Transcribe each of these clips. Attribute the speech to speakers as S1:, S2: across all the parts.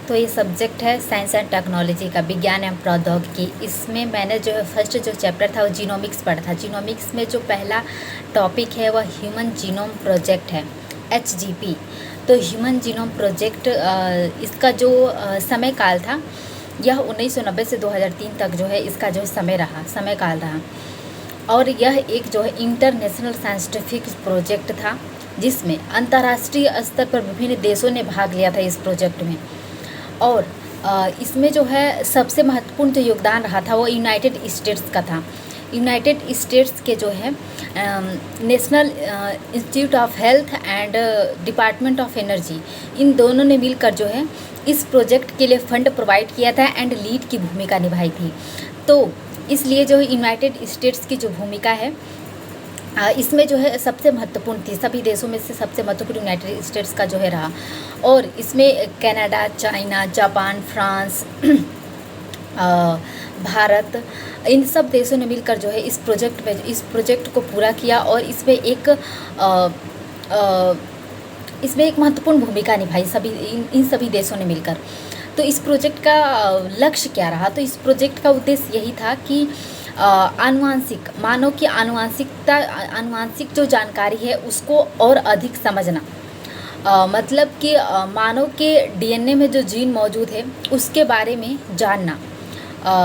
S1: तो ये सब्जेक्ट है साइंस एंड टेक्नोलॉजी का, विज्ञान एवं प्रौद्योगिकी। इसमें मैंने जो है फर्स्ट जो चैप्टर था वो जीनोमिक्स पढ़ा था। जीनोमिक्स में जो पहला टॉपिक है वह ह्यूमन जीनोम प्रोजेक्ट है, HGP। तो ह्यूमन जीनोम प्रोजेक्ट इसका जो समय काल था यह 1990 से 2003 तक जो है इसका जो समय काल रहा। और यह एक जो है इंटरनेशनल साइंटिफिक प्रोजेक्ट था जिसमें अंतर्राष्ट्रीय स्तर पर विभिन्न देशों ने भाग लिया था इस प्रोजेक्ट में। और इसमें जो है सबसे महत्वपूर्ण जो योगदान रहा था वो यूनाइटेड स्टेट्स का था। यूनाइटेड स्टेट्स के जो है national institute of health and department of energy, इन दोनों ने मिलकर जो है इस प्रोजेक्ट के लिए फंड प्रोवाइड किया था एंड लीड की भूमिका निभाई थी। तो इसलिए जो यूनाइटेड स्टेट्स की जो भूमिका है इसमें जो है सबसे महत्वपूर्ण थी। सभी देशों में से सबसे महत्वपूर्ण यूनाइटेड स्टेट्स का जो है रहा। और इसमें Canada, China, Japan, France, Bharat, इन सब देशों ने मिलकर जो है इस प्रोजेक्ट को पूरा किया। और इसमें एक महत्वपूर्ण भूमिका निभाई इन सभी देशों ने मिलकर। तो इस प्रोजेक्ट का लक्ष्य क्या रहा? तो इस प्रोजेक्ट का उद्देश्य यही था कि मानव की आनुवांशिक जो जानकारी है उसको और अधिक समझना। मतलब कि मानव के DNA में जो जीन मौजूद है उसके बारे में जानना,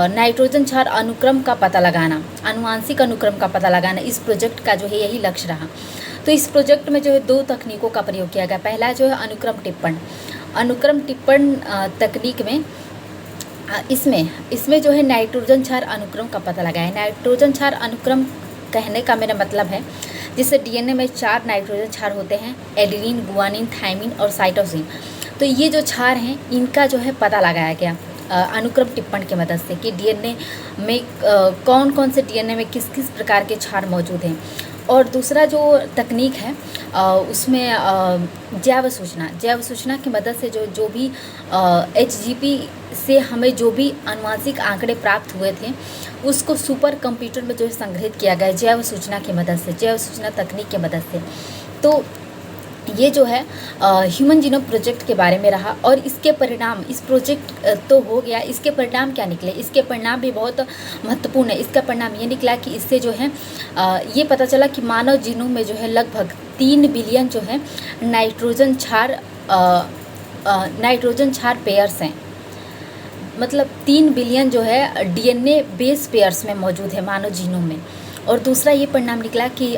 S1: नाइट्रोजन क्षार अनुक्रम का पता लगाना, आनुवांशिक अनुक्रम का पता लगाना, इस प्रोजेक्ट का जो है यही लक्ष्य रहा। तो इस प्रोजेक्ट में जो है 2 तकनीकों का प्रयोग किया गया। पहला जो है अनुक्रम टिप्पण तकनीक में इसमें जो है नाइट्रोजन क्षार अनुक्रम का पता लगाया। नाइट्रोजन क्षार अनुक्रम कहने का मेरा मतलब है जिससे DNA में 4 नाइट्रोजन क्षार होते हैं, एडेनिन, गुआनिन, थाइमिन और साइटोसिन। तो ये जो क्षार हैं इनका जो है पता लगाया गया अनुक्रम टिप्पण की मदद से कि DNA में कौन से DNA में किस किस प्रकार के क्षार मौजूद हैं। और दूसरा जो तकनीक है उसमें जैव सूचना की मदद से जो भी HGP से हमें जो भी आनुवांशिक आंकड़े प्राप्त हुए थे उसको सुपर कंप्यूटर में जो है संग्रहित किया गया जैव सूचना तकनीक की मदद से। तो ये जो है ह्यूमन जीनोम प्रोजेक्ट के बारे में रहा। और इसके परिणाम, इस प्रोजेक्ट तो हो गया, इसके परिणाम क्या निकले? इसके परिणाम भी बहुत महत्वपूर्ण है। इसका परिणाम ये निकला कि इससे जो है ये पता चला कि मानव जीनोम में जो है लगभग 3 बिलियन जो है नाइट्रोजन क्षार पेयर्स हैं। मतलब 3 बिलियन जो है DNA बेस पेयर्स में मौजूद है मानव जीनोम में। और दूसरा ये परिणाम निकला कि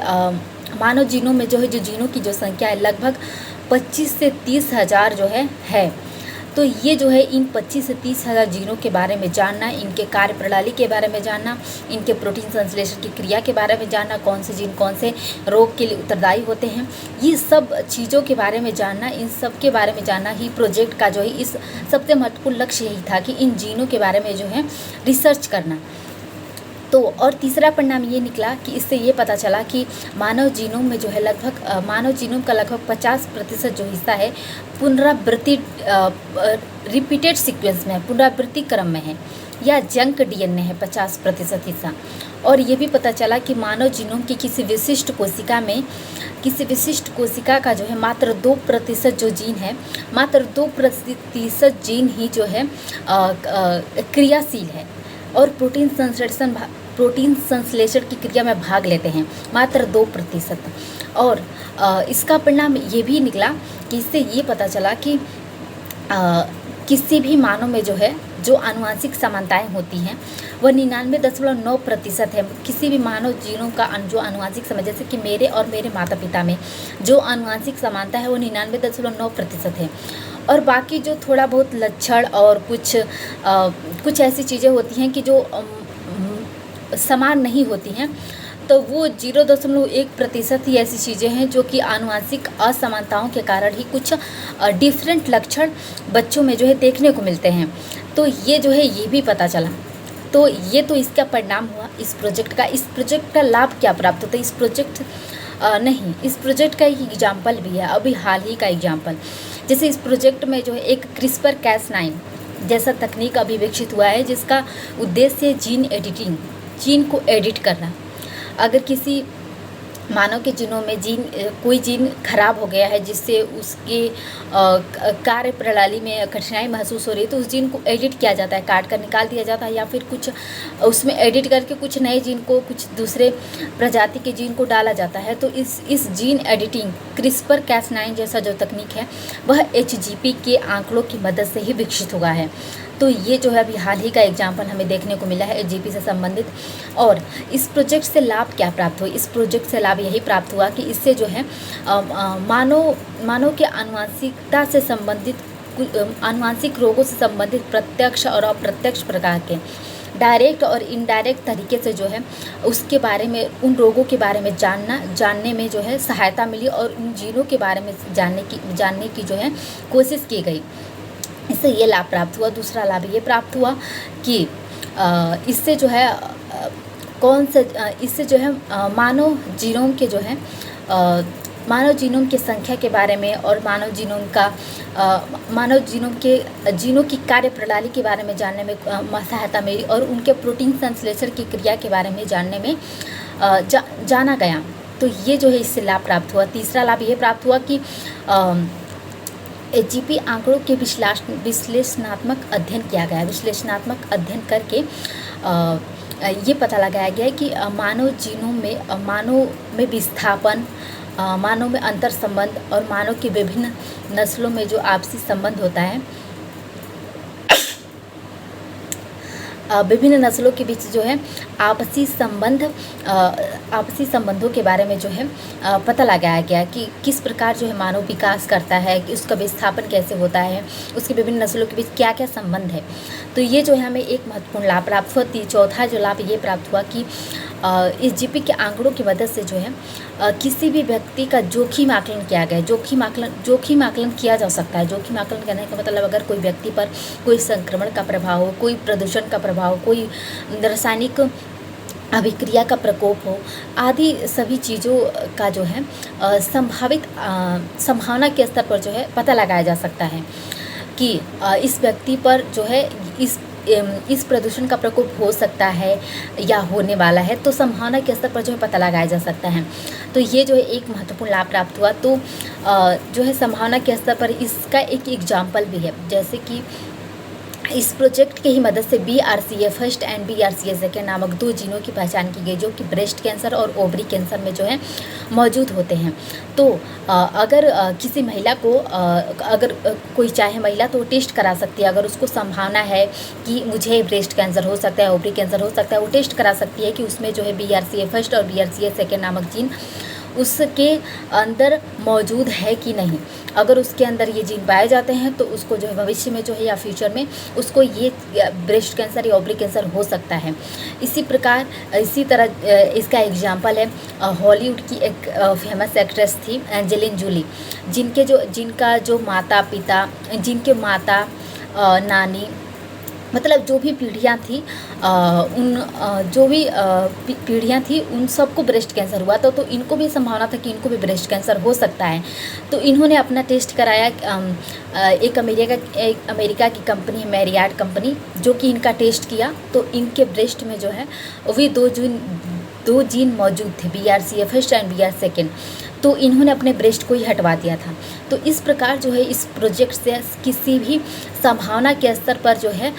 S1: मानव जीनोम में जो है जीनों की जो संख्या है लगभग 25 से 30 हज़ार जो है। तो ये जो है इन 25 से 30 हज़ार जीनों के बारे में जानना, इनके कार्य प्रणाली के बारे में जानना, इनके प्रोटीन संश्लेषण की क्रिया के बारे में जानना, कौन से जीन कौन से रोग के लिए उत्तरदायी होते हैं, ये सब चीज़ों के बारे में जानना, इन सब के बारे में जानना ही प्रोजेक्ट का जो है इस सबसे महत्वपूर्ण लक्ष्य यही था कि इन जीनों के बारे में जो है रिसर्च करना। तो और तीसरा परिणाम ये निकला कि इससे ये पता चला कि मानव जीनोम में जो है मानव जीनोम का लगभग 50% जो हिस्सा है पुनरावृत्ति रिपीटेड सीक्वेंस में है, पुनरावृत्ति क्रम में है, या जंक DNA है 50% हिस्सा। और ये भी पता चला कि मानव जीनोम की किसी विशिष्ट कोशिका का जो है मात्र 2% जो जीन है, मात्र 2% जीन ही जो है क्रियाशील है और प्रोटीन संश्लेषण की क्रिया में भाग लेते हैं, मात्र 2%। और इसका परिणाम ये भी निकला कि इससे ये पता चला कि किसी भी मानव में जो है जो आनुवांशिक समानताएं होती हैं वह 99.9% है। किसी भी मानव जीनों का जो आनुवांशिक समय, जैसे कि मेरे और मेरे माता पिता में जो आनुवांशिक समानता है वो 99.9% है। और बाकी जो थोड़ा बहुत लक्षण और कुछ ऐसी चीज़ें होती हैं कि जो समान नहीं होती हैं, तो वो 0.1% ही ऐसी चीज़ें हैं जो कि आनुवांशिक असमानताओं के कारण ही कुछ डिफरेंट लक्षण बच्चों में जो है देखने को मिलते हैं। तो ये जो है ये भी पता चला। तो ये तो इसका परिणाम हुआ इस प्रोजेक्ट का। इस प्रोजेक्ट का लाभ क्या प्राप्त होता है? इस प्रोजेक्ट का एक एग्जाम्पल भी है, अभी हाल ही का एग्जाम्पल। जैसे इस प्रोजेक्ट में जो है एक CRISPR-Cas9 जैसा तकनीक अभी विकसित हुआ है जिसका उद्देश्य है जीन को एडिट करना। अगर किसी मानव के जीनोम में कोई जीन खराब हो गया है जिससे उसके कार्य प्रणाली में कठिनाई महसूस हो रही है, तो उस जीन को एडिट किया जाता है, काट कर निकाल दिया जाता है, या फिर कुछ उसमें एडिट करके कुछ नए जीन को, कुछ दूसरे प्रजाति के जीन को डाला जाता है। तो इस जीन एडिटिंग CRISPR-Cas9 जैसा जो तकनीक है वह HGP के आंकड़ों की मदद से ही विकसित हुआ है। तो ये जो है अभी हाल ही का एग्जाम्पल हमें देखने को मिला है HGP से संबंधित। और इस प्रोजेक्ट से लाभ क्या प्राप्त हुआ? इस प्रोजेक्ट से लाभ यही प्राप्त हुआ कि इससे जो है मानव के आनुवंशिकता से संबंधित आनुवंशिक रोगों से संबंधित प्रत्यक्ष और अप्रत्यक्ष प्रकार के डायरेक्ट और इनडायरेक्ट तरीके से जो है उसके बारे में, उन रोगों के बारे में जानने में जो है सहायता मिली, और उन जीनों के बारे में जानने की जो है कोशिश की गई। इससे ये लाभ प्राप्त हुआ। दूसरा लाभ ये प्राप्त हुआ कि इससे जो है इससे जो है मानव जीनोम के जो है मानव जीनोम की संख्या के बारे में और मानव जीनोम के जीनों की कार्यप्रणाली के बारे में जानने में सहायता मिली, और उनके प्रोटीन संश्लेषण की क्रिया के बारे में जानने में जाना गया। तो ये जो है इससे लाभ प्राप्त हुआ। तीसरा लाभ ये प्राप्त हुआ कि HGP आंकड़ों के विश्लेषणात्मक अध्ययन किया गया। विश्लेषणात्मक अध्ययन करके ये पता लगाया गया है कि मानव जीनोम में मानव में विस्थापन, मानव में अंतर संबंध और मानव की विभिन्न नस्लों में जो आपसी संबंध होता है, विभिन्न नस्लों के बीच जो है आपसी संबंधों के बारे में जो है पता लगाया गया कि किस प्रकार जो है मानव विकास करता है, कि उसका विस्थापन कैसे होता है, उसके विभिन्न नस्लों के बीच क्या क्या संबंध है। तो ये जो है हमें एक महत्वपूर्ण लाभ प्राप्त हुआ। चौथा जो लाभ ये प्राप्त हुआ कि HGP के आंकड़ों की मदद से जो है किसी भी व्यक्ति का जोखिम आकलन किया गया। जोखिम आकलन किया जा सकता है। जोखिम आकलन करने का मतलब अगर कोई व्यक्ति पर कोई संक्रमण का प्रभाव हो, कोई प्रदूषण का प्रभाव, कोई रासायनिक अभिक्रिया का प्रकोप हो, आदि सभी चीज़ों का जो है संभावना के स्तर पर जो है पता लगाया जा सकता है कि इस व्यक्ति पर जो है इस प्रदूषण का प्रकोप हो सकता है या होने वाला है। तो संभावना के स्तर पर जो है पता लगाया जा सकता है। तो ये जो है एक महत्वपूर्ण लाभ प्राप्त हुआ। तो जो है संभावना के स्तर पर इसका एक एग्जाम्पल भी है, जैसे कि इस प्रोजेक्ट के ही मदद से BRCA first and BRCA second नामक 2 जीनों की पहचान की गई, जो कि ब्रेस्ट कैंसर और ओवरी कैंसर में जो है मौजूद होते हैं। तो अगर किसी महिला को अगर कोई चाहे महिला तो टेस्ट करा सकती है। अगर उसको संभावना है कि मुझे ब्रेस्ट कैंसर हो सकता है, ओवरी कैंसर हो सकता है, वो टेस्ट करा सकती है कि उसमें जो है BRCA फर्स्ट और BRCA सेकेंड नामक जीन उसके अंदर मौजूद है कि नहीं। अगर उसके अंदर ये जीन पाए जाते हैं तो उसको जो है भविष्य में जो है या फ्यूचर में उसको ये ब्रेस्ट कैंसर या ओवरी कैंसर हो सकता है। इसी तरह इसका एग्जांपल है हॉलीवुड की एक फेमस एक्ट्रेस थी एंजेलिना जोली, जिनका जो माता पिता, जिनके माता नानी, मतलब जो भी पीढ़ियाँ थी पीढ़ियाँ थी उन सबको ब्रेस्ट कैंसर हुआ तो इनको भी संभावना था कि इनको भी ब्रेस्ट कैंसर हो सकता है। तो इन्होंने अपना टेस्ट कराया। एक अमेरिका की कंपनी है मैरियाट कंपनी, जो कि इनका टेस्ट किया तो इनके ब्रेस्ट में जो है वे दो जीन मौजूद थे, BRCA first and BRCA second. तो इन्होंने अपने ब्रेस्ट को ही हटवा दिया था। तो इस प्रकार जो है इस प्रोजेक्ट से किसी भी संभावना के स्तर पर जो है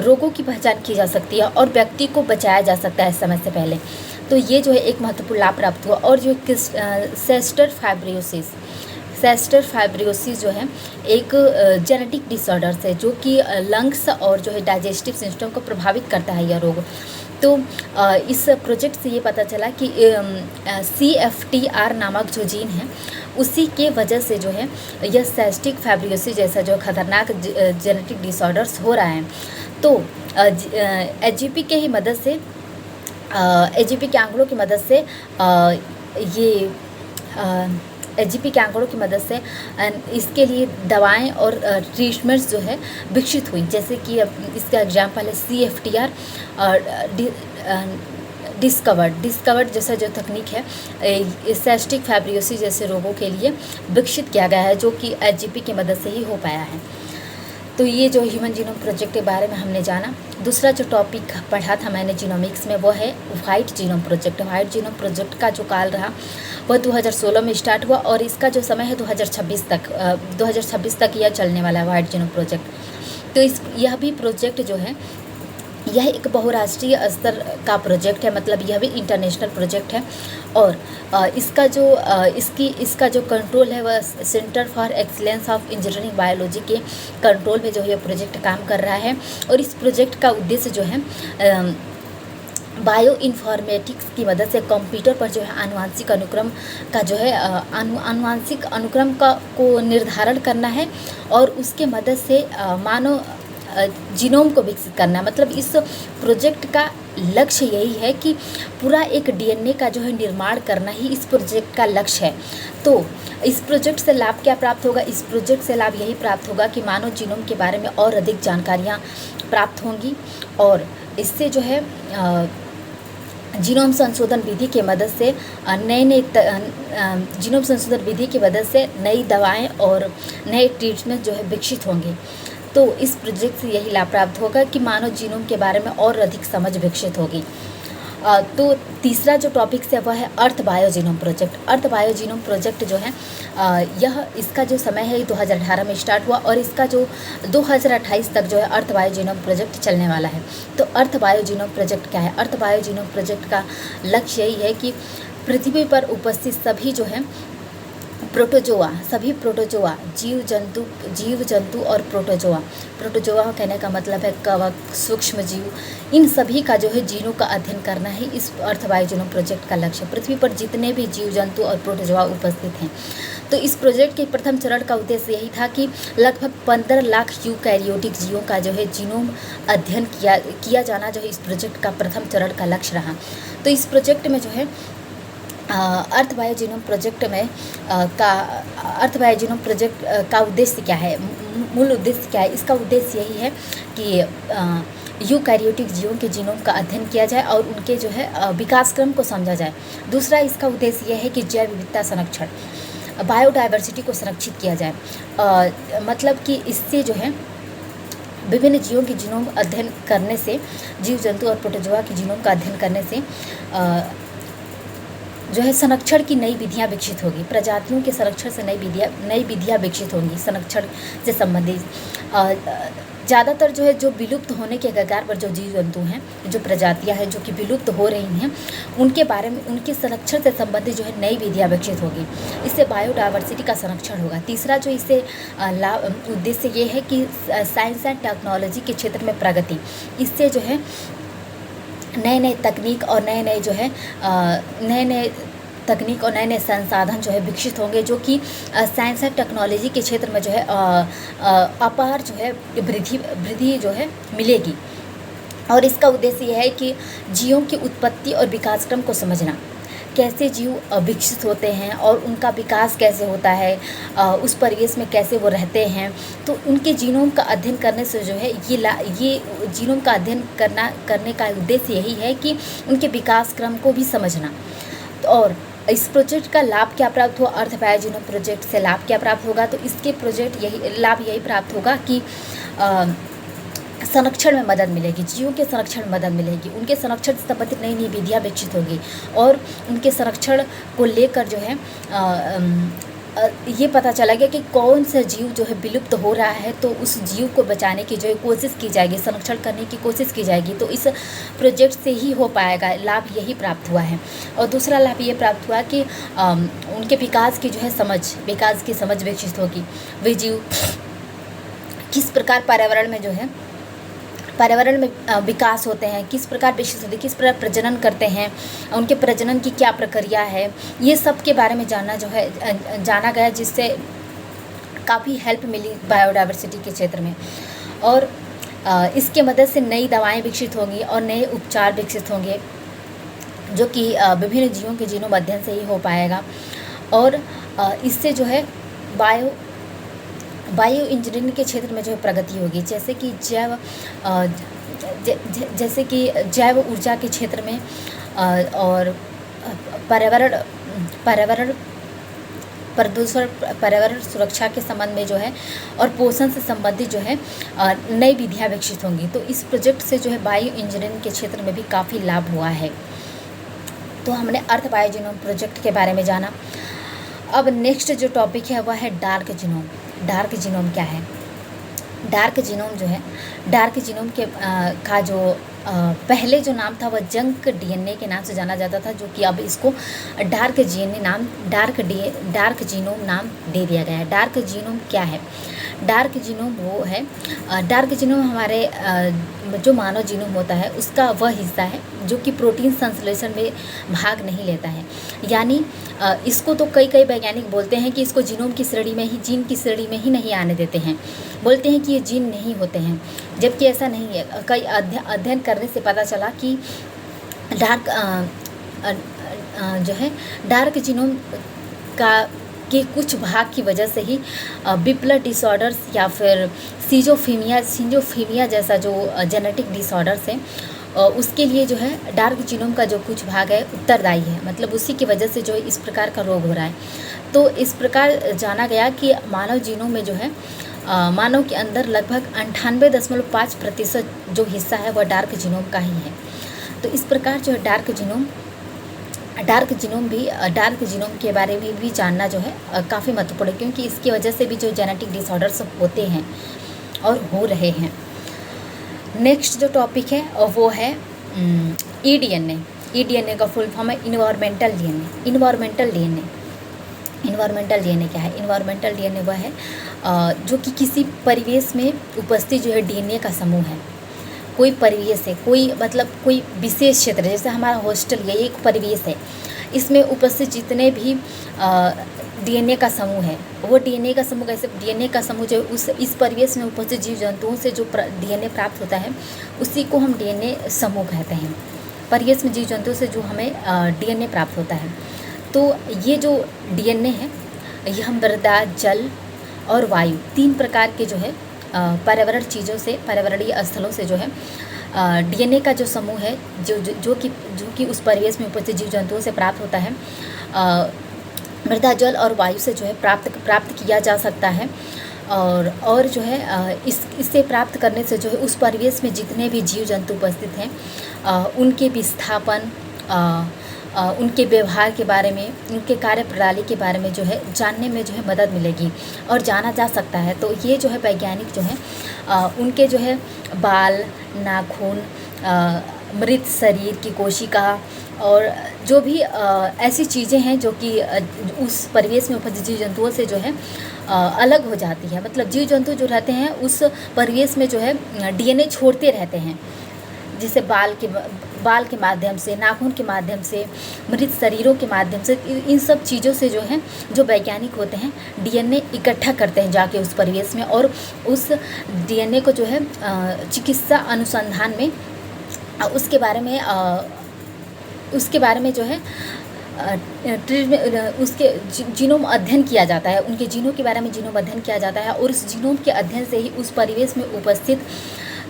S1: रोगों की पहचान की जा सकती है और व्यक्ति को बचाया जा सकता है समय से पहले। तो ये जो है एक महत्वपूर्ण लाभ प्राप्त हुआ। और जो सिस्टर फाइब्रोसिस जो है एक जेनेटिक डिसऑर्डर है, जो कि लंग्स और जो है डाइजेस्टिव सिस्टम को प्रभावित करता है यह रोग। तो इस प्रोजेक्ट से ये पता चला कि CFTR नामक जो जीन है उसी के वजह से जो है यह सिस्टिक फाइब्रोसिस जैसा जो खतरनाक जेनेटिक डिसऑर्डर्स हो रहा है। तो HGP के ही मदद से HGP के आंकड़ों की मदद से HGP के आंकड़ों की मदद से इसके लिए दवाएं और ट्रीटमेंट्स जो है विकसित हुई। जैसे कि इसका एग्जांपल है CFTR डिस्कवर्ड जैसा जो तकनीक है सिस्टिक फाइब्रोसिस जैसे रोगों के लिए विकसित किया गया है, जो कि HGP की मदद से ही हो पाया है। तो ये जो ह्यूमन जीनोम प्रोजेक्ट के बारे में हमने जाना। दूसरा जो टॉपिक पढ़ा था मैंने जीनोमिक्स में वो है white genome project. White genome project का जो काल रहा वह 2016 में स्टार्ट हुआ और इसका जो समय है 2026 तक यह चलने वाला है व्हाइट जीनोम प्रोजेक्ट। तो यह भी प्रोजेक्ट जो है यह एक बहुराष्ट्रीय स्तर का प्रोजेक्ट है, मतलब यह भी इंटरनेशनल प्रोजेक्ट है। और इसका जो कंट्रोल है वह centre for excellence of engineering biology के कंट्रोल में जो है यह प्रोजेक्ट काम कर रहा है। और इस प्रोजेक्ट का उद्देश्य जो है बायो इन्फॉर्मेटिक्स की मदद से कंप्यूटर पर जो है आनुवांशिक अनुक्रम का जो है आनुवांशिक अनुक्रम को निर्धारण करना है और उसके मदद से मानव जीनोम को विकसित करना। मतलब इस प्रोजेक्ट का लक्ष्य यही है कि पूरा एक डीएनए का जो है निर्माण करना ही इस प्रोजेक्ट का लक्ष्य है। तो इस प्रोजेक्ट से लाभ क्या प्राप्त होगा? इस प्रोजेक्ट से लाभ यही प्राप्त होगा कि मानव जीनोम के बारे में और अधिक जानकारियाँ प्राप्त होंगी और इससे जो है जीनोम संशोधन विधि की मदद से जीनोम संशोधन विधि की मदद से नई दवाएं और नए ट्रीटमेंट जो है विकसित होंगे। तो इस प्रोजेक्ट से यही लाभ प्राप्त होगा कि मानव जीनोम के बारे में और अधिक समझ विकसित होगी। तो तीसरा जो टॉपिक है वह है अर्थ बायो जीनोम प्रोजेक्ट। अर्थ बायो जीनोम प्रोजेक्ट जो है इसका जो समय है 2018 में स्टार्ट हुआ और इसका जो 2028 तक जो है अर्थ बायो जीनोम प्रोजेक्ट चलने वाला है। तो अर्थ बायो जीनोम प्रोजेक्ट क्या है? अर्थ बायो जीनोम प्रोजेक्ट का लक्ष्य यही है कि पृथ्वी पर उपस्थित सभी जो है सभी प्रोटोजोआ जीव जंतु और प्रोटोजोआ कहने का मतलब है कवक, सूक्ष्म जीव, इन सभी का जो है जीनों का अध्ययन करना ही इस अर्थ बायो जीनोम प्रोजेक्ट का लक्ष्य। पृथ्वी पर जितने भी जीव जंतु और प्रोटोजोआ उपस्थित हैं, तो इस प्रोजेक्ट के प्रथम चरण का उद्देश्य यही था कि लगभग 15 लाख यूकैरियोटिक जीवों का जो है जीनोम अध्ययन किया जाना जो है इस प्रोजेक्ट का प्रथम चरण का लक्ष्य रहा। तो इस प्रोजेक्ट में जो है अर्थ बायो जीनोम प्रोजेक्ट का उद्देश्य क्या है? मूल उद्देश्य क्या है? इसका उद्देश्य यही है कि यूकैरियोटिक जीवों के जीनोम का अध्ययन किया जाए और उनके जो है विकास क्रम को समझा जाए। दूसरा इसका उद्देश्य यह है कि जैव विविधता संरक्षण, बायोडाइवर्सिटी को संरक्षित किया जाए। मतलब कि इससे जो है विभिन्न जीवों के जीनोम अध्ययन करने से, जीव जंतु और प्रोटोजोआ के जीनोम का अध्ययन करने से जो है संरक्षण की नई विधियाँ विकसित होगी। प्रजातियों के संरक्षण से नई विधियाँ विकसित होंगी संरक्षण से संबंधित। ज़्यादातर जो है जो विलुप्त होने के कगार पर जो जीव जंतु हैं, जो प्रजातियां हैं जो कि विलुप्त हो रही हैं, उनके बारे में उनके संरक्षण से संबंधित जो है नई विधियाँ विकसित होगी। इससे बायोडाइवर्सिटी का संरक्षण होगा। तीसरा जो इससे उद्देश्य ये है कि साइंस एंड टेक्नोलॉजी के क्षेत्र में प्रगति। इससे जो है नए तकनीक और नए नए संसाधन जो है विकसित होंगे, जो कि साइंस एंड टेक्नोलॉजी के क्षेत्र में जो है अपार जो है वृद्धि जो है मिलेगी। और इसका उद्देश्य यह है कि जीवों की उत्पत्ति और विकास क्रम को समझना, कैसे जीव विकसित होते हैं और उनका विकास कैसे होता है, उस परिवेश में कैसे वो रहते हैं। तो उनके जीनोम का अध्ययन करने से जो है ये जीनोम का अध्ययन करने का उद्देश्य यही है कि उनके विकास क्रम को भी समझना। और इस प्रोजेक्ट का लाभ क्या प्राप्त हुआ? अर्थ बायो जीनोम प्रोजेक्ट से लाभ क्या प्राप्त होगा? तो इसके लाभ यही प्राप्त होगा कि संरक्षण में मदद मिलेगी, जीवों के संरक्षण में मदद मिलेगी, उनके संरक्षण से संबंधित नई विधियाँ विकसित होगी और उनके संरक्षण को लेकर जो है ये पता चला गया कि कौन सा जीव जो है विलुप्त हो रहा है, तो उस जीव को बचाने की जो है कोशिश की जाएगी, संरक्षण करने की कोशिश की जाएगी। तो इस प्रोजेक्ट से ही हो पाएगा, लाभ यही प्राप्त हुआ है। और दूसरा लाभ ये प्राप्त हुआ कि उनके विकास की जो है समझ विकसित होगी। वे जीव किस प्रकार पर्यावरण में विकास होते हैं, किस प्रकार विकसित होते हैं, किस प्रकार प्रजनन करते हैं, उनके प्रजनन की क्या प्रक्रिया है, ये सब के बारे में जाना गया, जिससे काफ़ी हेल्प मिली बायोडाइवर्सिटी के क्षेत्र में। और इसके मदद से नई दवाएं विकसित होंगी और नए उपचार विकसित होंगे, जो कि विभिन्न जीवों के जीनोम अध्ययन से ही हो पाएगा। और इससे जो है बायो इंजीनियरिंग के क्षेत्र में जो है प्रगति होगी, जैसे कि जैव ऊर्जा के क्षेत्र में और पर्यावरण प्रदूषण, पर्यावरण सुरक्षा के संबंध में जो है और पोषण से संबंधित जो है नई विधियाँ विकसित होंगी। तो इस प्रोजेक्ट से जो है बायो इंजीनियरिंग के क्षेत्र में भी काफ़ी लाभ हुआ है। तो हमने अर्थ बायोजीनोम प्रोजेक्ट के बारे में जाना। अब नेक्स्ट जो टॉपिक है वह है डार्क जीनोम। डार्क जीनोम क्या है? डार्क जीनोम जो है, डार्क जीनोम के का जो पहले जो नाम था वह जंक डीएनए के नाम से जाना जाता था, जो कि अब इसको डार्क जीनोम नाम दे दिया गया है। डार्क जीनोम क्या है? डार्क जीनोम वो है, डार्क जीनोम हमारे जो मानव जीनोम होता है उसका वह हिस्सा है जो कि प्रोटीन संश्लेषण में भाग नहीं लेता है। यानी इसको तो कई वैज्ञानिक बोलते हैं कि इसको जीनोम की श्रेणी में ही, जीन की श्रेणी में ही नहीं आने देते हैं, बोलते हैं कि ये जीन नहीं होते हैं, जबकि ऐसा नहीं है। कई अध्ययन करने से पता चला कि जो है डार्क जीनोम के कुछ भाग की वजह से ही बिपोलर डिसऑर्डर्स या फिर सीजोफ्रीनिया जैसा जो जेनेटिक डिसऑर्डर्स है उसके लिए जो है डार्क जीनोम का जो कुछ भाग है उत्तरदायी है। मतलब उसी की वजह से जो है इस प्रकार का रोग हो रहा है। तो इस प्रकार जाना गया कि मानव जीनोम में जो है मानव के अंदर लगभग 98.5% जो हिस्सा है वह डार्क जीनोम का ही है। तो इस प्रकार जो है डार्क जीनोम के बारे में भी जानना जो है काफ़ी महत्वपूर्ण है, क्योंकि इसकी वजह से भी जो जेनेटिक डिसऑर्डर्स होते हैं और हो रहे हैं। नेक्स्ट जो टॉपिक है वो है ईडीएनए। ईडीएनए का फुल फॉर्म है इन्वायरमेंटल डीएनए। इन्वायरमेंटल डीएनए क्या है? इन्वायरमेंटल डीएनए वह है जो कि किसी परिवेश में उपस्थित जो है डीएनए का समूह है। कोई परिवेश है, कोई विशेष क्षेत्र, जैसे हमारा हॉस्टल ये एक परिवेश है, इसमें उपस्थित जितने भी डीएनए का समूह है वो डीएनए का समूह कैसे, डीएनए का समूह जो इस परिवेश में उपस्थित जीव जंतुओं से जो डीएनए प्राप्त होता है उसी को हम डीएनए समूह कहते हैं। परिवेश में जीव जंतुओं से जो हमें डीएनए प्राप्त होता है। तो ये जो डीएनए है ये हम मृदा, जल और वायु 3 प्रकार के जो है पर्यावरणीय स्थलों से जो है डीएनए का जो समूह है जो कि उस परिवेश में उपस्थित जीव जंतुओं से प्राप्त होता है, मृदा, जल और वायु से जो है प्राप्त किया जा सकता है। और जो है इससे प्राप्त करने से जो है उस परिवेश में जितने भी जीव जंतु उपस्थित हैं उनके विस्थापन, उनके व्यवहार के बारे में, उनके कार्य प्रणाली के बारे में जो है जानने में जो है मदद मिलेगी और जाना जा सकता है। तो ये जो है वैज्ञानिक जो है उनके जो है बाल, नाखून, मृत शरीर की कोशिका और जो भी ऐसी चीज़ें हैं जो कि उस परिवेश में उपस्थित जीव जंतुओं से जो है अलग हो जाती है। मतलब जीव जंतु जो रहते हैं उस परिवेश में जो है डीएनए छोड़ते रहते हैं, जिसे बाल के माध्यम से, नाखून के माध्यम से, मृत शरीरों के माध्यम से, इन सब चीज़ों से जो है जो वैज्ञानिक होते हैं डीएनए इकट्ठा करते हैं जाके उस परिवेश में, और उस डीएनए को जो है चिकित्सा अनुसंधान में उसके बारे में जो है उसके जीनोम अध्ययन किया जाता है, उनके जीनों के बारे में जीनोम अध्ययन किया जाता है, और उस जीनोम के अध्ययन से ही उस परिवेश में उपस्थित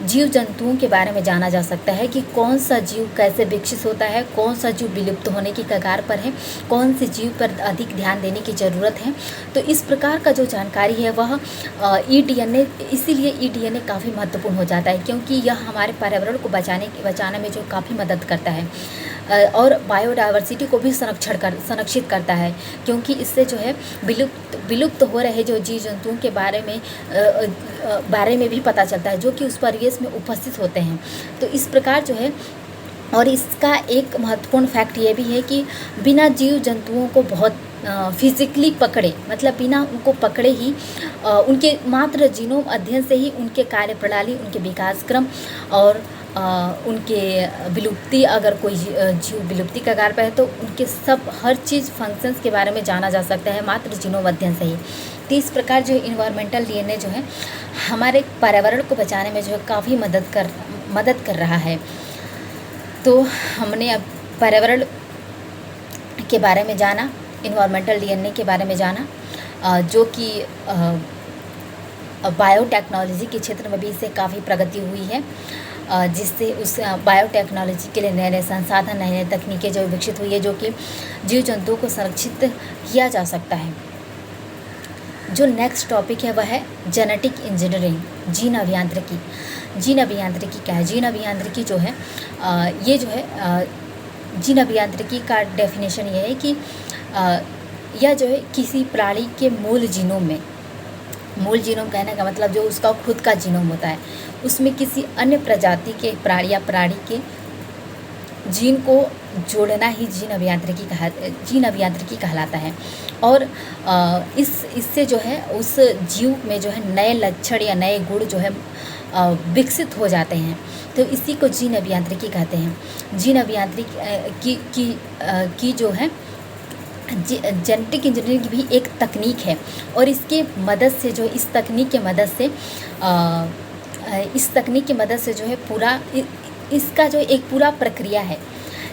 S1: जीव जंतुओं के बारे में जाना जा सकता है कि कौन सा जीव कैसे विकसित होता है, कौन सा जीव विलुप्त होने की कगार पर है, कौन से जीव पर अधिक ध्यान देने की ज़रूरत है। तो इस प्रकार का जो जानकारी है वह ईडीएनए, इसीलिए ईडीएनए काफ़ी महत्वपूर्ण हो जाता है, क्योंकि यह हमारे पर्यावरण को बचाने में जो काफ़ी मदद करता है और बायोडाइवर्सिटी को भी संरक्षित करता है, क्योंकि इससे जो है विलुप्त हो रहे जो जीव जंतुओं के बारे में भी पता चलता है जो कि उस परिवेश में उपस्थित होते हैं। तो इस प्रकार जो है, और इसका एक महत्वपूर्ण फैक्ट ये भी है कि बिना जीव जंतुओं को बहुत फिजिकली पकड़े, मतलब बिना उनको पकड़े ही उनके मात्र जीनोम अध्ययन से ही उनके कार्यप्रणाली, उनके विकास क्रम और उनके विलुप्ति, अगर कोई जीव विलुप्ति का कगार पर है तो उनके हर चीज़ फंक्शंस के बारे में जाना जा सकता है मात्र जीनोम अध्ययन से ही। तो इस प्रकार जो इन्वायरमेंटल डीएनए जो है हमारे पर्यावरण को बचाने में जो है काफ़ी मदद कर रहा है। तो हमने अब पर्यावरण के बारे में जाना, इन्वायरमेंटल डीएनए के बारे में जाना, जो कि बायोटेक्नोलॉजी के क्षेत्र में भी इससे काफ़ी प्रगति हुई है, जिससे उस बायोटेक्नोलॉजी के लिए नए संसाधन, नई तकनीकें जो विकसित हुई है, जो कि जीव जंतुओं को संरक्षित किया जा सकता है। जो नेक्स्ट टॉपिक है वह है जेनेटिक इंजीनियरिंग, जीन अभियांत्रिकी। जीन अभियांत्रिकी क्या है? जीन अभियांत्रिकी जो है ये जो है जीन अभियांत्रिकी का डेफिनेशन ये है कि यह जो है किसी प्राणी के मूल जीनोम में, मूल जीनोम कहने का मतलब जो उसका खुद का जीनोम होता है, उसमें किसी अन्य प्रजाति के प्राणी या प्राणी के जीन को जोड़ना ही जीन अभियांत्रिकी कहलाता है। और इससे जो है उस जीव में जो है नए लक्षण या नए गुण जो है विकसित हो जाते हैं, तो इसी को जीन अभियांत्रिकी कहते हैं। जीन अभियांत्रिकी की जो है जेनेटिक इंजीनियरिंग भी एक तकनीक है, और इसके मदद से जो इस तकनीक के मदद से जो है पूरा इसका जो एक पूरा प्रक्रिया है।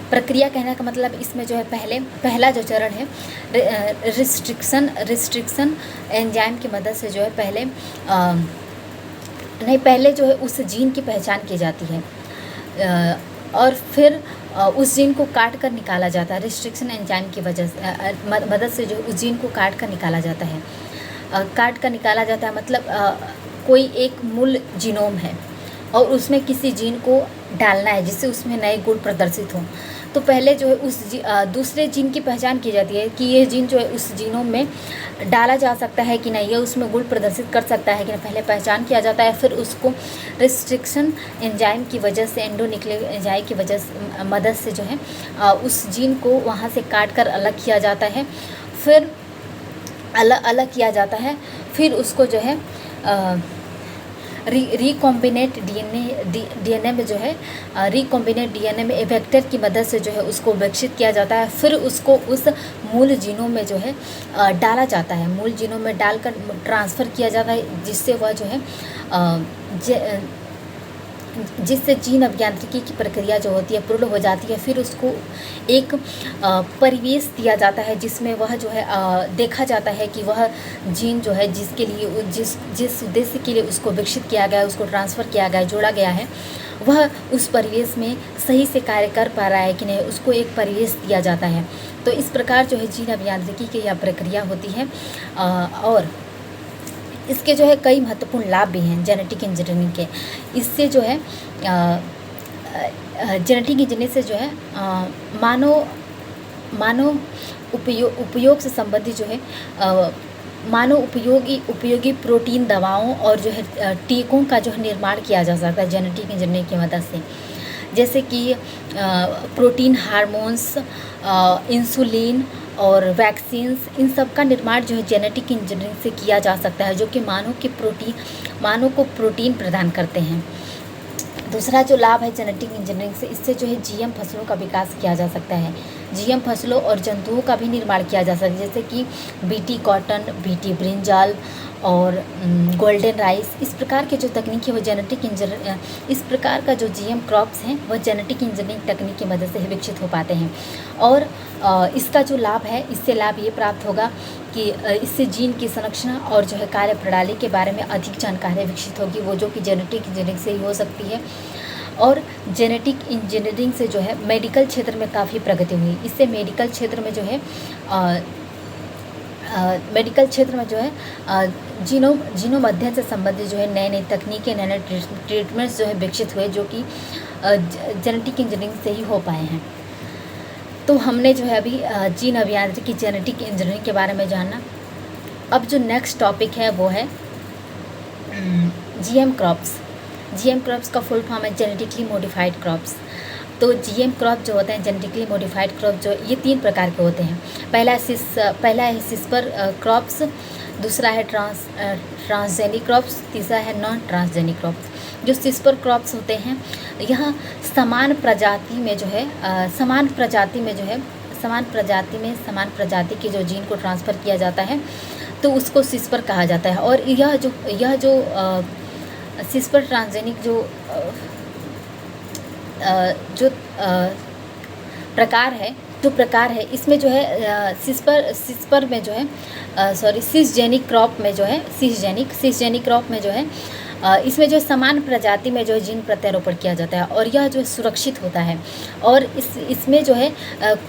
S1: प्रक्रिया कहने का मतलब इसमें जो है पहला जो चरण है रिस्ट्रिक्शन एंजाइम की मदद से जो है पहले जो है उस जीन की पहचान की जाती है, और फिर उस जीन को काट कर निकाला जाता है। रिस्ट्रिक्शन एंजाइम की वजह से मदद से जो उस जीन को काट कर निकाला जाता है। मतलब कोई एक मूल जीनोम है और उसमें किसी जीन को डालना है जिससे उसमें नए गुण प्रदर्शित हों, तो पहले जो है उस दूसरे जीन की पहचान की जाती है कि ये जीन जो है उस जीनोम में डाला जा सकता है कि नहीं, ये उसमें गुण प्रदर्शित कर सकता है कि नहीं, पहले पहचान किया जाता है। फिर उसको रिस्ट्रिक्शन एंजाइम की वजह से, एंडोन्यूक्लिक एंजाइम की वजह से मदद से जो है उस जीन को वहाँ से काट कर अलग किया जाता है। फिर अलग किया जाता है, फिर उसको जो है रिकॉम्बिनेट डीएनए में जो है रिकॉम्बिनेट डीएनए में वेक्टर की मदद से जो है उसको विकसित किया जाता है। फिर उसको उस मूल जीनोम में जो है डाला जाता है, मूल जीनोम में डालकर ट्रांसफ़र किया जाता है, जिससे वह जो है जिससे जीन अभियांत्रिकी की प्रक्रिया जो होती है पूर्ण हो जाती है। फिर उसको एक परिवेश दिया जाता है जिसमें वह जो है देखा जाता है कि वह जीन जो है जिसके लिए जिस उद्देश्य के लिए उसको विकसित किया गया है, उसको ट्रांसफ़र किया गया है, जोड़ा गया है, वह उस परिवेश में सही से कार्य कर पा रहा है कि नहीं, उसको एक परिवेश दिया जाता है। तो इस प्रकार जो है जीन अभियांत्रिकी की यह प्रक्रिया होती है। और इसके जो है कई महत्वपूर्ण लाभ भी हैं जेनेटिक इंजीनियरिंग के। इससे जो है जेनेटिक इंजीनियरिंग से जो है मानव उपयोग से संबंधित जो है मानव उपयोगी प्रोटीन, दवाओं और जो है टीकों का जो है निर्माण किया जा सकता है जेनेटिक इंजीनियरिंग की मदद से। जैसे कि प्रोटीन, हार्मोन्स, इंसुलिन और वैक्सीन्स, इन सब का निर्माण जो है जेनेटिक इंजीनियरिंग से किया जा सकता है, जो कि मानव को प्रोटीन प्रदान करते हैं। दूसरा जो लाभ है जेनेटिक इंजीनियरिंग से, इससे जो है जीएम फसलों का विकास किया जा सकता है। जीएम फसलों और जंतुओं का भी निर्माण किया जा सकता है, जैसे कि बीटी कॉटन, बीटी ब्रिंजाल और गोल्डन राइस। इस प्रकार के जो तकनीक है वो जेनेटिक इंजीनियर, इस प्रकार का जो जीएम क्रॉप्स हैं वह जेनेटिक इंजीनियरिंग तकनीक की मदद से विकसित हो पाते हैं। और इसका जो लाभ है, इससे लाभ ये प्राप्त होगा कि इससे जीन की संरचना और जो है कार्य प्रणाली के बारे में अधिक जानकारी विकसित होगी, वो जो कि जेनेटिक इंजीनियरिंग से ही हो सकती है। और जेनेटिक इंजीनियरिंग से जो है मेडिकल क्षेत्र में काफ़ी प्रगति हुई। इससे मेडिकल क्षेत्र में जो है जीनोम अध्ययन से संबंधित जो है नए तकनीकें, नए ट्रीटमेंट्स जो है विकसित हुए, जो कि जेनेटिक इंजीनियरिंग से ही हो पाए हैं। तो हमने जो है अभी जीन अभियांत्रिकी, जेनेटिक इंजीनियरिंग के बारे में जाना। अब जो नेक्स्ट टॉपिक है वो है जीएम क्रॉप्स। जीएम क्रॉप्स का फुल फॉर्म है जेनेटिकली मॉडिफाइड क्रॉप्स। तो जीएम क्रॉप जो होते हैं, जेनेटिकली मॉडिफाइड क्रॉप, जो ये 3 प्रकार के होते हैं। पहला है सिस्पर क्रॉप्स, दूसरा है ट्रांसजेनिक क्रॉप्स, तीसरा है नॉन ट्रांसजेनिक क्रॉप्स। जो सिस्पर क्रॉप्स होते हैं, यह समान प्रजाति में समान प्रजाति के जो जीन को ट्रांसफ़र किया जाता है तो उसको सिस्पर कहा जाता है। और यह जो सिस्पर ट्रांसजेनिक जो प्रकार है, इसमें जो है सिस्जेनिक क्रॉप में जो है इसमें जो समान प्रजाति में जो है जीन प्रत्यारोपण किया जाता है और यह जो सुरक्षित होता है और इसमें जो है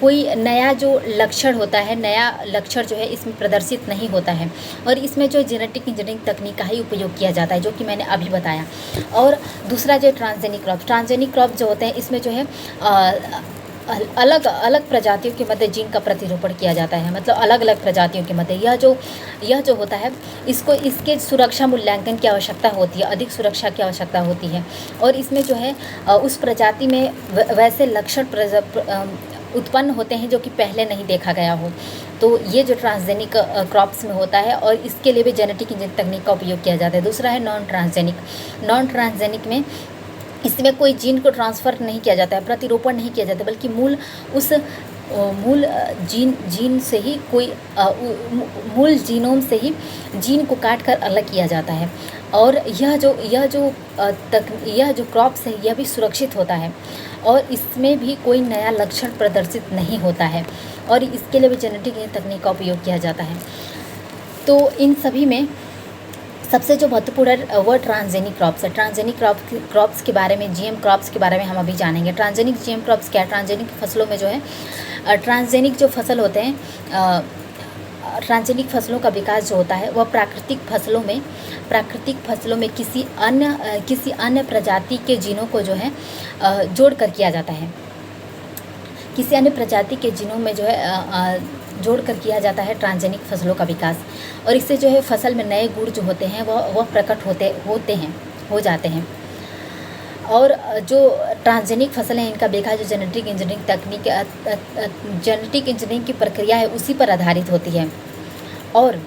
S1: कोई नया जो लक्षण होता है, नया लक्षण जो है इसमें प्रदर्शित नहीं होता है और इसमें जो जेनेटिक इंजीनियरिंग तकनीक का ही उपयोग किया जाता है, जो कि मैंने अभी बताया। और दूसरा जो ट्रांसजेनिक क्रॉप जो होते हैं, इसमें जो है अलग अलग प्रजातियों के मध्य जीन का प्रतिरूपण किया जाता है, मतलब अलग अलग प्रजातियों के मध्य यह जो होता है, इसके सुरक्षा मूल्यांकन की आवश्यकता होती है, अधिक सुरक्षा की आवश्यकता होती है और इसमें जो है उस प्रजाति में वैसे लक्षण उत्पन्न होते हैं जो कि पहले नहीं देखा गया हो। तो ये जो ट्रांसजेनिक क्रॉप्स में होता है और इसके लिए भी जेनेटिक इंजीनियरिंग तकनीक का उपयोग किया जाता है। दूसरा है नॉन ट्रांसजेनिक में इसमें कोई जीन को ट्रांसफ़र नहीं किया जाता है, प्रतिरूपण नहीं किया जाता, बल्कि मूल जीन से ही मूल जीनोम से ही जीन को काट कर अलग किया जाता है और यह जो क्रॉप्स है यह भी सुरक्षित होता है और इसमें भी कोई नया लक्षण प्रदर्शित नहीं होता है और इसके लिए भी जेनेटिक तकनीक का उपयोग किया जाता है। तो इन सभी में सबसे जो महत्वपूर्ण है वह ट्रांसजेनिक क्रॉप्स है। ट्रांसजेनिक क्रॉप्स के बारे में, जीएम क्रॉप्स के बारे में हम अभी जानेंगे। ट्रांसजेनिक जीएम क्रॉप्स क्या है? ट्रांसजेनिक फसलों में जो है ट्रांसजेनिक जो फसल होते हैं, ट्रांसजेनिक फसलों का विकास जो होता है वह प्राकृतिक फसलों में किसी अन्य प्रजाति के जीनों को जो है जोड़कर किया जाता है। किसी अन्य प्रजाति के जीनों में जो है जोड़कर किया जाता है ट्रांसजेनिक फसलों का विकास और इससे जो है फसल में नए गुण जो होते हैं वह प्रकट हो जाते हैं। और जो ट्रांसजेनिक फसलें हैं, इनका विकास जो जेनेटिक इंजीनियरिंग की प्रक्रिया है उसी पर आधारित होती है और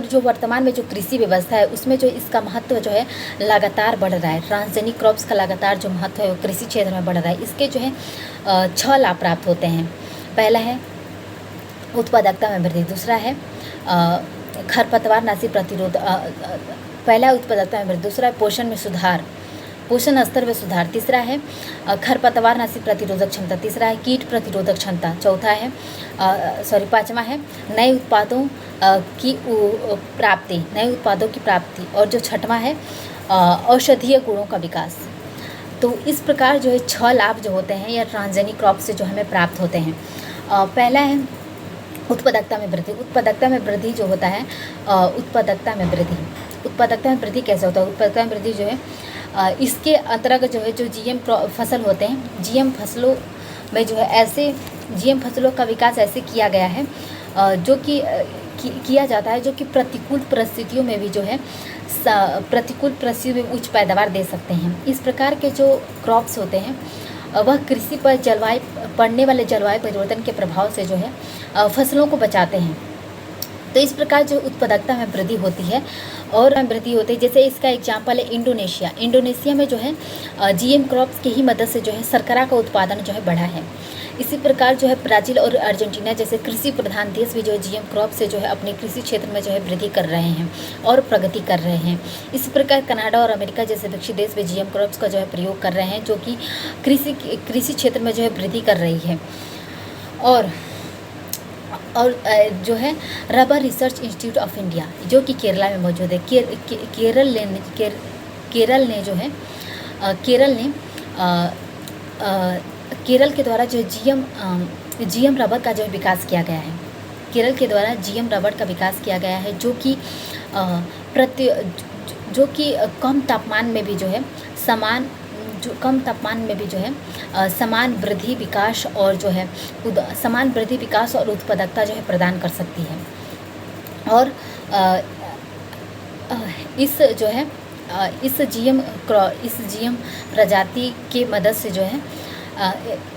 S1: जो वर्तमान में जो कृषि व्यवस्था है उसमें जो इसका महत्व जो है लगातार बढ़ रहा है। ट्रांसजेनिक क्रॉप्स का लगातार जो महत्व है वो कृषि क्षेत्र में बढ़ रहा है। इसके जो है 6 लाभ प्राप्त होते हैं। पहला है उत्पादकता में वृद्धि, दूसरा है खरपतवारनाशी प्रतिरोध, पहला है उत्पादकता में वृद्धि, दूसरा है पोषण स्तर में सुधार, तीसरा है खरपतवारनाशी प्रतिरोधक क्षमता, तीसरा है कीट प्रतिरोधक क्षमता, पाँचवा है नए उत्पादों की प्राप्ति और जो छठवां है औषधीय गुणों का विकास। तो इस प्रकार जो है 6 लाभ जो होते हैं या ट्रांसजेनिक क्रॉप से जो हमें प्राप्त होते हैं। पहला है उत्पादकता में वृद्धि जो होता है, उत्पादकता में वृद्धि कैसे होता है? उत्पादकता में वृद्धि जो है इसके अंतर्गत जो है जो जीएम फसल होते हैं, जीएम फसलों में जो है ऐसे जीएम फसलों का विकास ऐसे किया गया है जो कि किया जाता है जो कि प्रतिकूल परिस्थितियों में भी जो है उच्च पैदावार दे सकते हैं। इस प्रकार के जो क्रॉप्स होते हैं वह कृषि पर पड़ने वाले जलवायु परिवर्तन के प्रभाव से जो है फसलों को बचाते हैं। तो इस प्रकार जो उत्पादकता में वृद्धि होती है जैसे इसका एग्जाम्पल है इंडोनेशिया में जो है जीएम क्रॉप्स की ही मदद से जो है शर्करा का उत्पादन जो है बढ़ा है। इसी प्रकार जो है ब्राज़ील और अर्जेंटीना जैसे कृषि प्रधान देश भी जो है जीएम क्रॉप से जो है अपने कृषि क्षेत्र में जो है वृद्धि कर रहे हैं और प्रगति कर रहे हैं। इसी प्रकार कनाडा और अमेरिका जैसे विकसित देश भी जीएम क्रॉप्स का जो है प्रयोग कर रहे हैं, जो कि कृषि क्षेत्र में जो है वृद्धि कर रही है। और जो है rubber research institute of India जो कि केरला में मौजूद है। केरल के द्वारा जो जीएम रबर का जो विकास किया गया है, केरल के द्वारा जीएम रबर का विकास किया गया है जो कि कम तापमान में भी जो है समान वृद्धि विकास और जो है समान वृद्धि विकास और उत्पादकता जो है प्रदान कर सकती है। और इस जीएम प्रजाति के मदद से जो है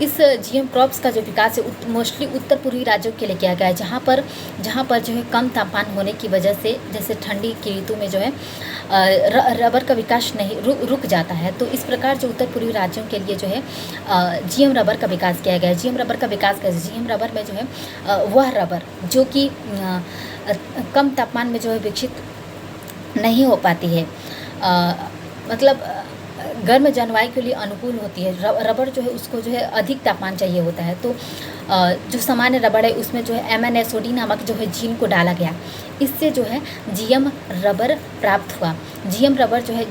S1: इस जीएम क्रॉप्स का जो विकास है मोस्टली उत्तर पूर्वी राज्यों के लिए किया गया है, जहाँ पर जो है कम तापमान होने की वजह से जैसे ठंडी की ऋतु में जो है रबर का विकास नहीं रुक जाता है। तो इस प्रकार जो उत्तर पूर्वी राज्यों के लिए जो है जीएम रबर का विकास किया गया है। जीएम रबर का विकास कैसे? जीएम रबर में जो है वह रबर जो कि कम तापमान में जो है विकसित नहीं हो पाती है, मतलब गर्म जलवायु के लिए अनुकूल होती है। रबड़ जो है उसको जो है अधिक तापमान चाहिए होता है, तो जो सामान्य रबड़ है उसमें जो है MnSOD नामक जो है जीन को डाला गया। इससे जो है GM रबर प्राप्त हुआ। GM रबर जो है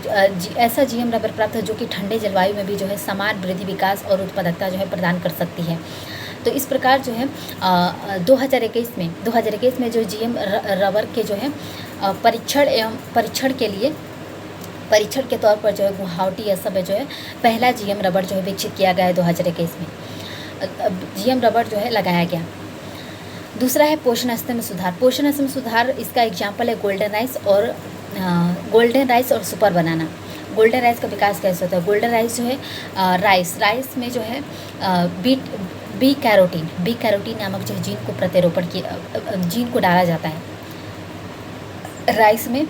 S1: ऐसा GM रबर प्राप्त है जो कि ठंडे जलवायु में भी जो है समान वृद्धि, विकास और उत्पादकता जो है प्रदान कर सकती है। तो इस प्रकार जो है 2021 में जो GM रबर के जो है परीक्षण के तौर पर जो है गुवाहाटी असम में जो है पहला GM रबर जो है विकसित किया गया है 2021 में। GM रबर जो है लगाया गया। दूसरा है पोषण स्तर में सुधार। पोषण स्तर में सुधार इसका एग्जाम्पल है गोल्डन राइस और सुपर बनाना। गोल्डन राइस का विकास कैसे होता है? गोल्डन राइस जो है राइस में जो है बी कैरोटीन नामक जो जीन को जीन को डाला जाता है। राइस में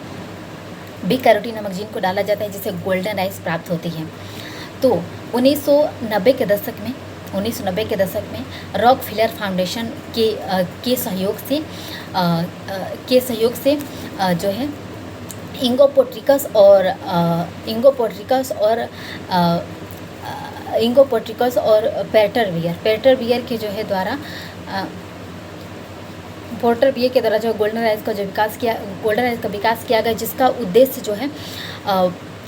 S1: बी कैरोटीन नामक जीन को डाला जाता है जिससे गोल्डन राइस प्राप्त होती है। तो 1990 के दशक में रॉकफेलर फाउंडेशन के सहयोग से जो है इंगोपोट्रिकस और पेटरवियर के जो है द्वारा पोर्टरबियर के द्वारा जो गोल्डन राइस का विकास किया गया, जिसका उद्देश्य जो है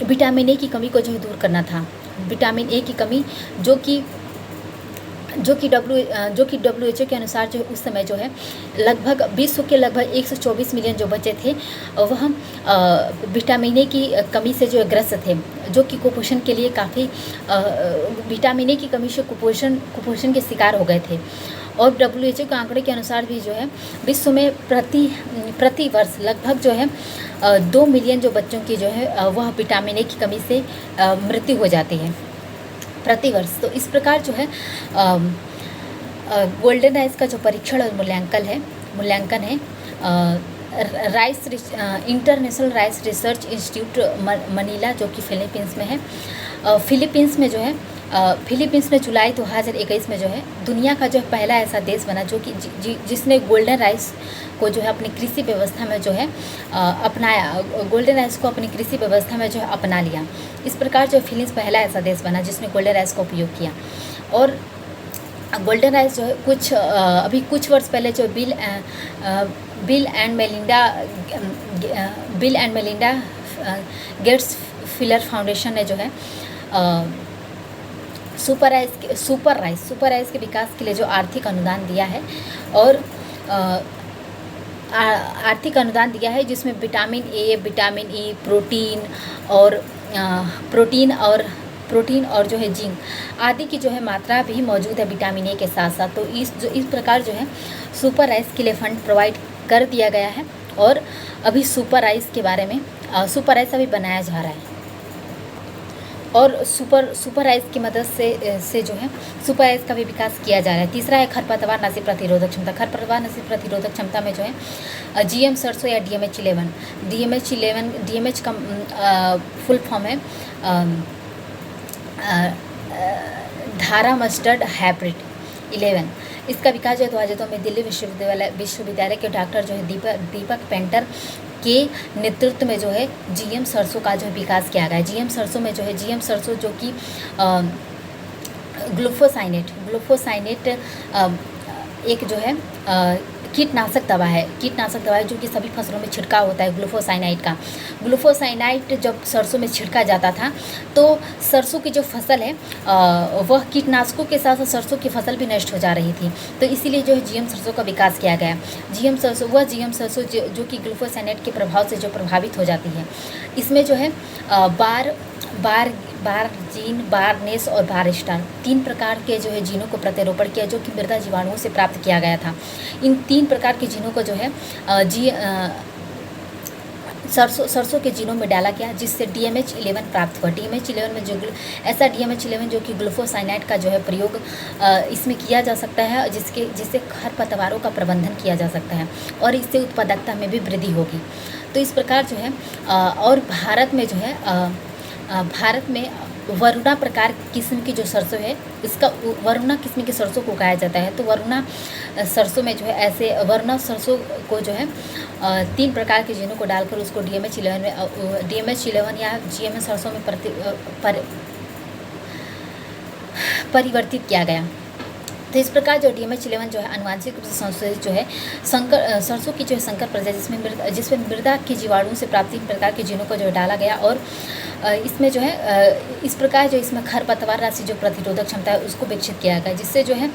S1: विटामिन ए की कमी को जो है दूर करना था। विटामिन ए की कमी जो कि WHO के अनुसार जो है उस समय जो है लगभग विश्व के लगभग 124 मिलियन जो बच्चे थे वह विटामिन ए की कमी से जो ग्रस्त थे, जो कि कुपोषण के लिए काफ़ी विटामिन ए की कमी से कुपोषण के शिकार हो गए थे। और WHO के आंकड़े के अनुसार भी जो है विश्व में प्रति वर्ष लगभग जो है 2 मिलियन जो बच्चों की जो है वह विटामिन ए की कमी से मृत्यु हो जाती है प्रति वर्ष। तो इस प्रकार जो है गोल्डन राइस का जो परीक्षण और मूल्यांकन है international rice research institute Manila जो कि फिलीपींस में है। फिलीपींस में जुलाई 2021 में जो है दुनिया का जो पहला ऐसा देश बना जो कि जिसने गोल्डन राइस को जो है अपनी कृषि व्यवस्था में जो है अपनाया। गोल्डन राइस को अपनी कृषि व्यवस्था में जो है अपना लिया। इस प्रकार जो फिलीपींस पहला ऐसा देश बना जिसने गोल्डन राइस का उपयोग किया। और गोल्डन राइस जो है अभी कुछ वर्ष पहले जो bill and Melinda Gates filler foundation ने जो है सुपर राइस के विकास के लिए जो आर्थिक अनुदान दिया है और जिसमें vitamin A, vitamin E, protein और जो है जिंक आदि की जो है मात्रा भी मौजूद है विटामिन ए के साथ साथ। तो इस प्रकार जो है सुपर राइस के लिए फंड प्रोवाइड कर दिया गया है और अभी सुपर राइस अभी बनाया जा रहा है और सुपर राइस की मदद से जो है सुपर राइस का भी विकास किया जा रहा है। तीसरा है खरपतवार नाशी प्रतिरोधक क्षमता। खरपतवार नाशी प्रतिरोधक क्षमता में जो है GM सरसों या DMH का फुल फॉर्म है धारा मस्टर्ड हाइब्रिड 11। इसका विकास जो है 2002 में दिल्ली विश्वविद्यालय के डॉक्टर जो है दीपक पेंटर के नेतृत्व में जो है GM सरसों का जो है विकास किया गया है। GM सरसों जो कि ग्लूफोसाइनेट एक जो है कीटनाशक दवा है जो कि सभी फसलों में छिड़काव होता है। ग्लूफोसाइनाइट जब सरसों में छिड़का जाता था तो सरसों की जो फसल है वह कीटनाशकों के साथ सरसों की फसल भी नष्ट हो जा रही थी। तो इसीलिए जो है GM सरसों का विकास किया गया। GM सरसों जो कि ग्लूफोसाइनेट के प्रभाव से जो प्रभावित हो जाती है। इसमें जो है बारनेस और बारस्टार 3 प्रकार के जो है जीनों को प्रत्यारोपण किया जो कि मृदा जीवाणुओं से प्राप्त किया गया था। इन 3 प्रकार के जीनों को जो है सरसों के जीनों में डाला गया जिससे DMH11 प्राप्त हुआ। DMH11 में DMH11 जो कि ग्लूफोसाइनाइट का जो है प्रयोग इसमें किया जा सकता है जिससे खरपतवारों का प्रबंधन किया जा सकता है और इससे उत्पादकता में भी वृद्धि होगी। तो इस प्रकार जो है और भारत में वरुणा प्रकार किस्म की जो सरसों है इसका वरुणा किस्म की सरसों को उगाया जाता है। तो वरुणा सरसों में जो है वरुणा सरसों को जो है 3 प्रकार के जीनों को डालकर उसको DMH11 में DMH11 या GMS सरसों में परिवर्तित किया गया। तो इस प्रकार जो DMH11 जो है आनुवांशिक रूप से संशोधित जो है सरसों की जो है संकर प्रजाति जिसमें मृदा के जीवाणुओं से प्राप्त 3 प्रकार के जीनों को जो डाला गया और इसमें जो है इस प्रकार जो इसमें खरपतवार राशि जो प्रतिरोधक क्षमता है उसको विकसित किया गया, जिससे जो है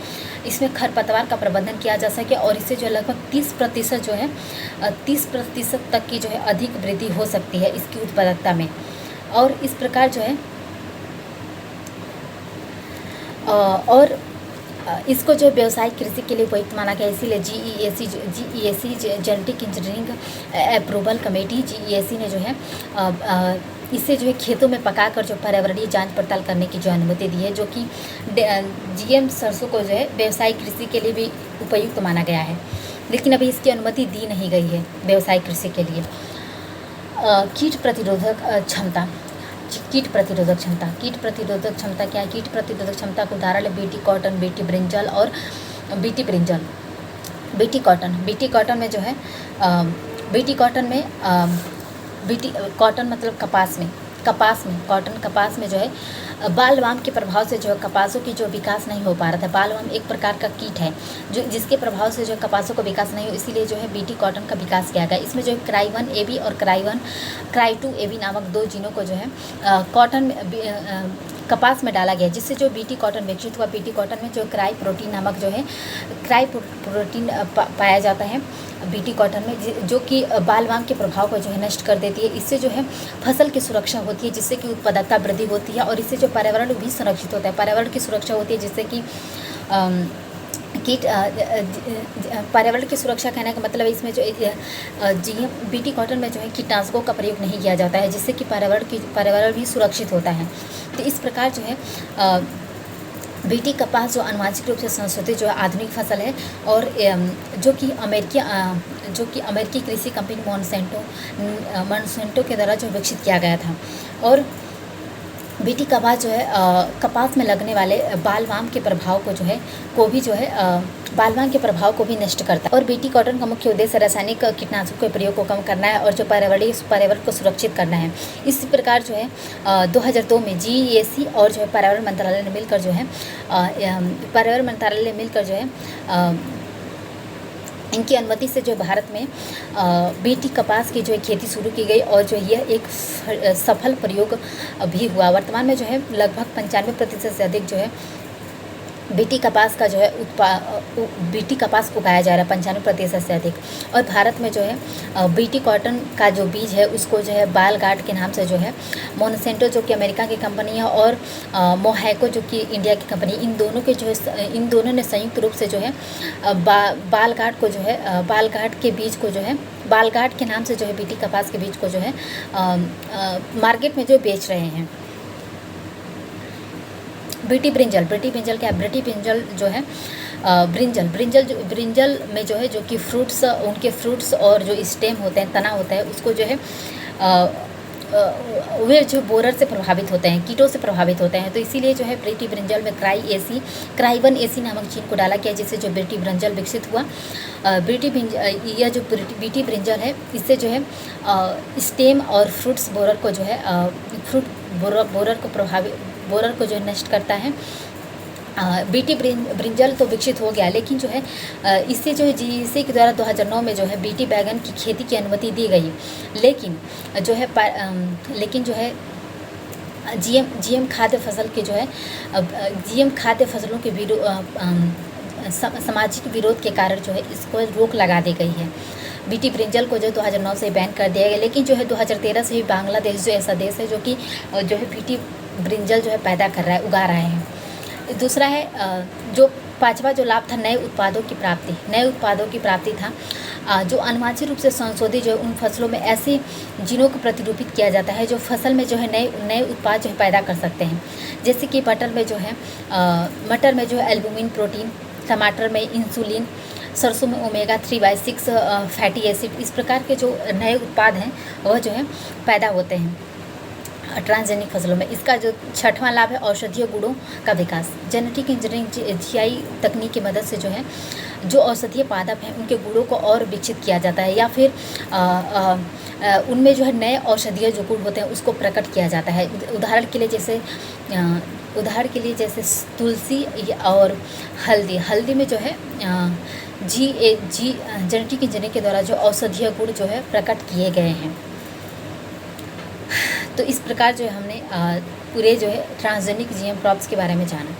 S1: इसमें खरपतवार का प्रबंधन किया जा सके और इससे जो है लगभग 30% जो है 30% तक की जो है अधिक वृद्धि हो सकती है इसकी उत्पादकता में। और इस प्रकार जो है और इसको जो व्यवसायिक कृषि के लिए उपयुक्त माना गया, इसीलिए GEAC genetic engineering approval committee GEAC ने जो है इसे जो है खेतों में पकाकर जो पर्यावरणीय जांच पड़ताल करने की जो अनुमति दी है, जो कि GM सरसों को जो है व्यवसायिक कृषि के लिए भी उपयुक्त माना गया है, लेकिन अभी इसकी अनुमति दी नहीं गई है व्यवसायिक कृषि के लिए। कीट प्रतिरोधक क्षमता कीट प्रतिरोधक क्षमता क्या है? कीट प्रतिरोधक क्षमता का उदाहरण है बीटी कॉटन, बीटी ब्रिंजल और बीटी ब्रिंजल। बीटी कॉटन में जो है बीटी कॉटन मतलब कपास में जो है बालवाम के प्रभाव से जो है कपासों की जो विकास नहीं हो पा रहा था। बालवाम एक प्रकार का कीट है जो जिसके प्रभाव से जो कपासों का विकास नहीं हो, इसीलिए जो है बीटी कॉटन का विकास किया गया। इसमें जो है क्राई1 AB और क्राई2 AB नामक 2 जीनों को जो है कपास में डाला गया, जिससे जो बीटी कॉटन विकसित हुआ। बीटी कॉटन में जो क्राई प्रोटीन नामक जो है क्राई प्रोटीन पाया जाता है बीटी कॉटन में, जो कि बालवाम के प्रभाव को जो है नष्ट कर देती है। इससे जो है फसल की सुरक्षा होती है, जिससे कि उत्पादकता वृद्धि होती है और इससे जो पर्यावरण भी संरक्षित होता है। पर्यावरण की सुरक्षा होती है जिससे कि पर्यावरण की सुरक्षा कहने का मतलब इसमें जो बीटी कॉटन में जो है कीटनाशकों का प्रयोग नहीं किया जाता है, जिससे कि पर्यावरण भी सुरक्षित होता है। तो इस प्रकार जो है बीटी कपास जो आनुवांशिक रूप से संशोधित जो है आधुनिक फसल है और जो कि अमेरिकी कृषि कंपनी मोनसेंटो के द्वारा जो विकसित किया गया था। और बीटी कपास जो है कपास में लगने वाले बालवाम के प्रभाव को भी नष्ट करता है। और बीटी कॉटन का मुख्य उद्देश्य रासायनिक कीटनाशकों के प्रयोग को कम करना है और जो पर्यावरण को सुरक्षित करना है। इसी प्रकार जो है 2002 में GEAC और जो है पर्यावरण मंत्रालय ने मिलकर जो है इनकी अनुमति से जो भारत में बीटी कपास की जो है खेती शुरू की गई और जो यह एक सफल प्रयोग भी हुआ। वर्तमान में जो है लगभग 95% से अधिक जो है बीटी कपास का जो है बीटी कपास उगाया जा रहा है 95% से अधिक। और भारत में जो है बीटी कॉटन का जो बीज है उसको जो है बालगाट के नाम से जो है मोनसेंटो जो कि अमेरिका की कंपनी है और मोहैको जो कि इंडिया की कंपनी, इन दोनों ने संयुक्त रूप से जो है बालगाट को जो है बालगाट के बीज को जो है बालगाट के नाम से जो है बीटी कपास के बीज को जो है मार्केट में जो बेच रहे हैं। बीटी ब्रिंजल क्या है? बीटी ब्रिंजल जो है ब्रिंजल में जो है जो कि उनके फ्रूट्स और जो स्टेम होते हैं, तना होता है, उसको जो है वे जो बोरर से प्रभावित होते हैं, कीटों से प्रभावित होते हैं। तो इसीलिए जो है बीटी ब्रिंजल में क्राई1 AC नामक जीन को डाला गया, जिससे जो बीटी ब्रिंजल विकसित हुआ। यह जो बीटी ब्रिंजल है इससे जो है स्टेम और फ्रूट्स बोरर को जो है बोरर को जो नष्ट करता है। बीटी ब्रिंजल तो विकसित हो गया, लेकिन जो है इससे जो है GEAC के द्वारा 2009 में जो है बीटी बैगन की खेती की अनुमति दी गई, लेकिन जो है GM खाद्य फसल के जो है GM खाद्य फसलों के सामाजिक विरोध के कारण जो है इसको रोक लगा दी गई है। बीटी ब्रिंजल को जो 2009 से बैन कर दिया गया, लेकिन जो है 2013 से ही बांग्लादेश जो ऐसा देश है जो कि जो है बीटी ब्रिंजल जो है पैदा कर रहा है, उगा रहा है। दूसरा है जो 5वां जो लाभ था नए उत्पादों की प्राप्ति था। जो अनुवांशिक रूप से संशोधित जो है उन फसलों में ऐसे जीनों को प्रतिरूपित किया जाता है जो फसल में जो है नए उत्पाद जो है पैदा कर सकते हैं। जैसे कि मटर में जो है एल्बुमिन प्रोटीन, टमाटर में इंसुलिन, सरसों में ओमेगा 3/6 फैटी एसिड, इस प्रकार के जो नए उत्पाद हैं वह जो है पैदा होते हैं। ट्रांसजेनिक फसलों में। इसका जो छठवां लाभ है औषधीय गुणों का विकास। जेनेटिक इंजीनियरिंग जीआई तकनीक की मदद से जो है जो औषधीय पादप हैं उनके गुणों को और विकसित किया जाता है, या फिर उनमें जो है नए औषधीय जो गुण होते हैं उसको प्रकट किया जाता है। उदाहरण के लिए जैसे तुलसी और हल्दी में जो है जेनेटिक इंजीनियरिंग के द्वारा जो औषधीय गुण जो है प्रकट किए गए हैं। तो इस प्रकार जो है हमने पूरे जो है ट्रांसजेनिक जीएम क्रॉप्स के बारे में जाना।